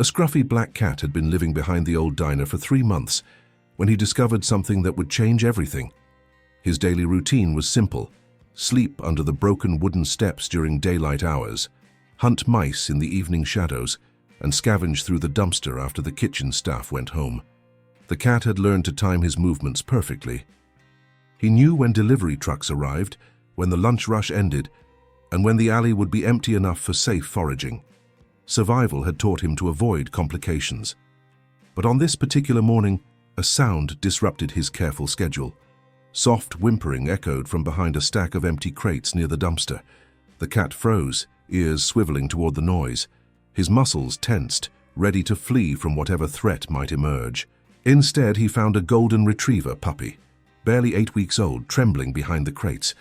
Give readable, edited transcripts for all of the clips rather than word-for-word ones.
A scruffy black cat had been living behind the old diner for 3 months when he discovered something that would change everything. His daily routine was simple: sleep under the broken wooden steps during daylight hours, hunt mice in the evening shadows, and scavenge through the dumpster after the kitchen staff went home. The cat had learned to time his movements perfectly. He knew when delivery trucks arrived, when the lunch rush ended, and when the alley would be empty enough for safe foraging. Survival had taught him to avoid complications. But on this particular morning, a sound disrupted his careful schedule. Soft whimpering echoed from behind a stack of empty crates near the dumpster. The cat froze, ears swiveling toward the noise. His muscles tensed, ready to flee from whatever threat might emerge. Instead, he found a golden retriever puppy, barely 8 weeks old, trembling behind the crates.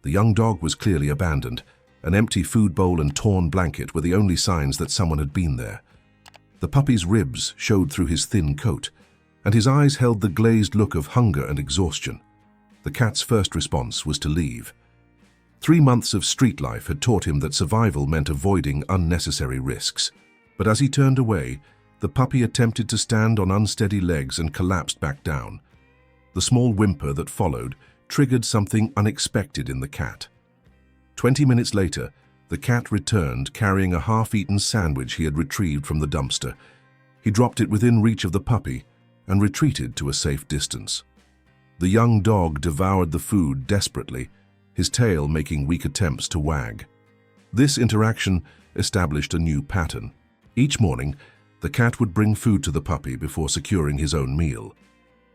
The young dog was clearly abandoned. An empty food bowl and torn blanket were the only signs that someone had been there. The puppy's ribs showed through his thin coat, and his eyes held the glazed look of hunger and exhaustion. The cat's first response was to leave. 3 months of street life had taught him that survival meant avoiding unnecessary risks. But as he turned away, the puppy attempted to stand on unsteady legs and collapsed back down. The small whimper that followed triggered something unexpected in the cat. 20 minutes later, the cat returned carrying a half-eaten sandwich he had retrieved from the dumpster. He dropped it within reach of the puppy and retreated to a safe distance. The young dog devoured the food desperately, his tail making weak attempts to wag. This interaction established a new pattern. Each morning, the cat would bring food to the puppy before securing his own meal.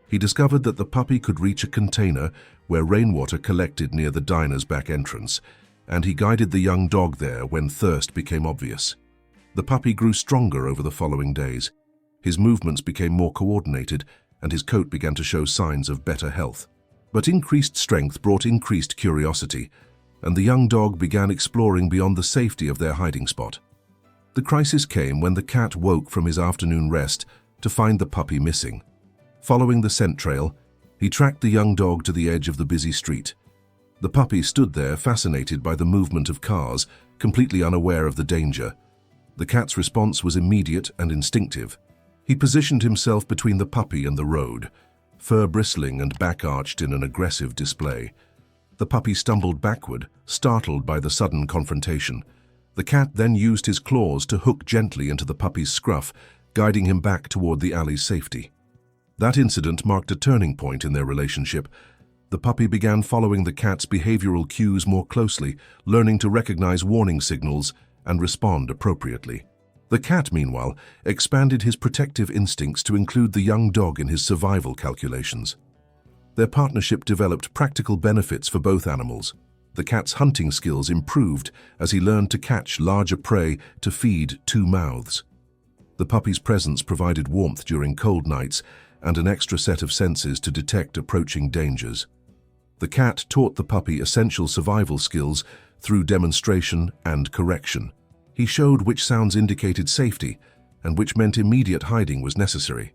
He discovered that the puppy could reach a container where rainwater collected near the diner's back entrance, and he guided the young dog there when thirst became obvious. The puppy grew stronger over the following days. His movements became more coordinated, and his coat began to show signs of better health. But increased strength brought increased curiosity, and the young dog began exploring beyond the safety of their hiding spot. The crisis came when the cat woke from his afternoon rest to find the puppy missing. Following the scent trail, he tracked the young dog to the edge of the busy street. The puppy stood there, fascinated by the movement of cars, completely unaware of the danger. The cat's response was immediate and instinctive. He positioned himself between the puppy and the road, fur bristling and back-arched in an aggressive display. The puppy stumbled backward, startled by the sudden confrontation. The cat then used his claws to hook gently into the puppy's scruff, guiding him back toward the alley's safety. That incident marked a turning point in their relationship. The puppy began following the cat's behavioral cues more closely, learning to recognize warning signals and respond appropriately. The cat, meanwhile, expanded his protective instincts to include the young dog in his survival calculations. Their partnership developed practical benefits for both animals. The cat's hunting skills improved as he learned to catch larger prey to feed 2 mouths. The puppy's presence provided warmth during cold nights and an extra set of senses to detect approaching dangers. The cat taught the puppy essential survival skills through demonstration and correction. He showed which sounds indicated safety and which meant immediate hiding was necessary.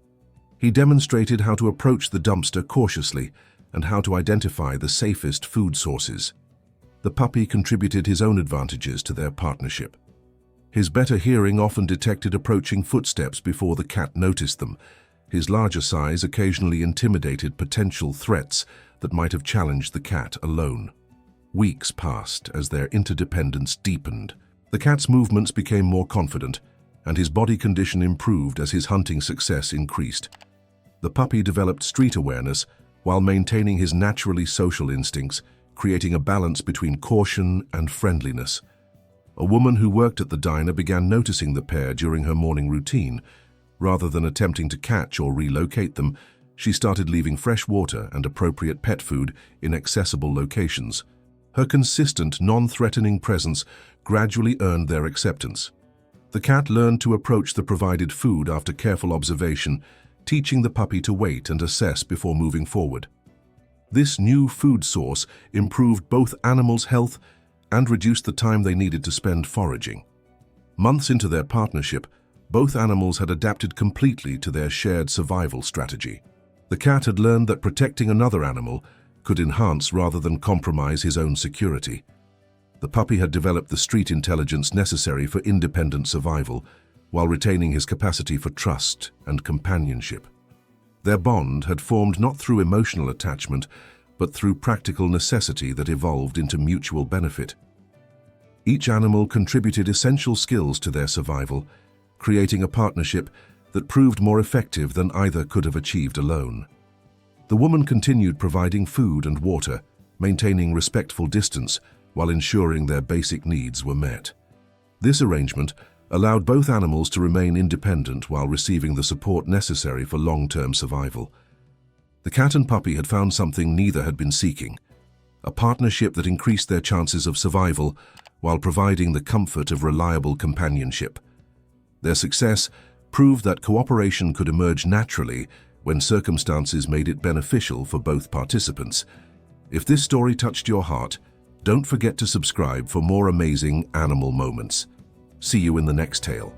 He demonstrated how to approach the dumpster cautiously and how to identify the safest food sources. The puppy contributed his own advantages to their partnership. His better hearing often detected approaching footsteps before the cat noticed them. His larger size occasionally intimidated potential threats that might have challenged the cat alone. Weeks passed as their interdependence deepened. The cat's movements became more confident, and his body condition improved as his hunting success increased. The puppy developed street awareness while maintaining his naturally social instincts, creating a balance between caution and friendliness. A woman who worked at the diner began noticing the pair during her morning routine. Rather than attempting to catch or relocate them, she started leaving fresh water and appropriate pet food in accessible locations. Her consistent, non-threatening presence gradually earned their acceptance. The cat learned to approach the provided food after careful observation, teaching the puppy to wait and assess before moving forward. This new food source improved both animals' health and reduced the time they needed to spend foraging. Months into their partnership, both animals had adapted completely to their shared survival strategy. The cat had learned that protecting another animal could enhance rather than compromise his own security. The puppy had developed the street intelligence necessary for independent survival, while retaining his capacity for trust and companionship. Their bond had formed not through emotional attachment, but through practical necessity that evolved into mutual benefit. Each animal contributed essential skills to their survival, creating a partnership that proved more effective than either could have achieved alone. The woman continued providing food and water, maintaining respectful distance while ensuring their basic needs were met. This arrangement allowed both animals to remain independent while receiving the support necessary for long-term survival. The cat and puppy had found something neither had been seeking, a partnership that increased their chances of survival while providing the comfort of reliable companionship. Their success proved that cooperation could emerge naturally when circumstances made it beneficial for both participants. If this story touched your heart, don't forget to subscribe for more amazing animal moments. See you in the next tale.